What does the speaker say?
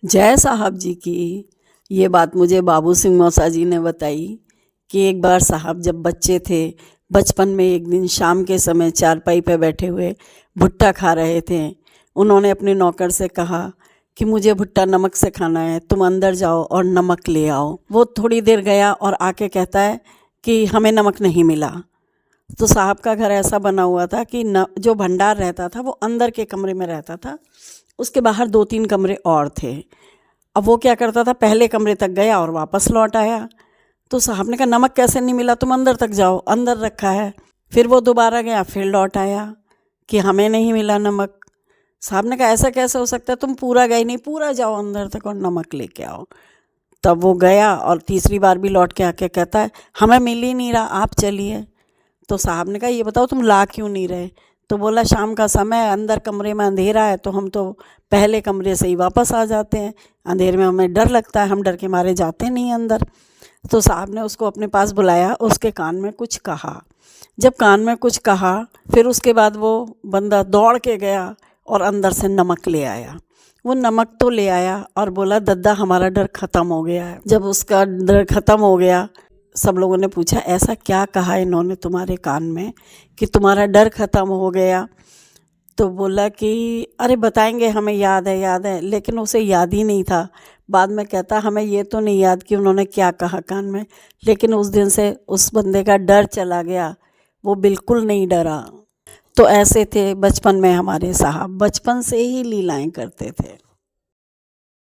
जय साहब जी की। ये बात मुझे बाबू सिंह मौसा जी ने बताई कि एक बार साहब जब बच्चे थे, बचपन में एक दिन शाम के समय चारपाई पे बैठे हुए भुट्टा खा रहे थे। उन्होंने अपने नौकर से कहा कि मुझे भुट्टा नमक से खाना है, तुम अंदर जाओ और नमक ले आओ। वो थोड़ी देर गया और आके कहता है कि हमें नमक नहीं मिला। तो साहब का घर ऐसा बना हुआ था कि जो भंडार रहता था वो अंदर के कमरे में रहता था, उसके बाहर 2-3 कमरे और थे। अब वो क्या करता था, पहले कमरे तक गया और वापस लौट आया। तो साहब ने कहा नमक कैसे नहीं मिला, तुम अंदर तक जाओ, अंदर रखा है। फिर वो दोबारा गया, फिर लौट आया कि हमें नहीं मिला नमक। साहब ने कहा ऐसा कैसे हो सकता है, तुम पूरा गए नहीं, पूरा जाओ अंदर तक और नमक लेके आओ। तब वो गया और तीसरी बार भी लौट के आके कहता है हमें मिल ही नहीं रहा, आप चलिए। तो साहब ने कहा ये बताओ तुम ला क्यों नहीं रहे। तो बोला शाम का समय, अंदर कमरे में अंधेरा है, तो हम तो पहले कमरे से ही वापस आ जाते हैं, अंधेरे में हमें डर लगता है, हम डर के मारे जाते नहीं अंदर। तो साहब ने उसको अपने पास बुलाया, उसके कान में कुछ कहा। जब कान में कुछ कहा फिर उसके बाद वो बंदा दौड़ के गया और अंदर से नमक ले आया। वो नमक तो ले आया और बोला दद्दा हमारा डर ख़त्म हो गया है। जब उसका डर ख़त्म हो गया, सब लोगों ने पूछा ऐसा क्या कहा इन्होंने तुम्हारे कान में कि तुम्हारा डर ख़त्म हो गया। तो बोला कि अरे बताएंगे, हमें याद है, लेकिन उसे याद ही नहीं था। बाद में कहता हमें ये तो नहीं याद कि उन्होंने क्या कहा कान में, लेकिन उस दिन से उस बंदे का डर चला गया, वो बिल्कुल नहीं डरा। तो ऐसे थे बचपन में हमारे साहब, बचपन से ही लीलाएं करते थे।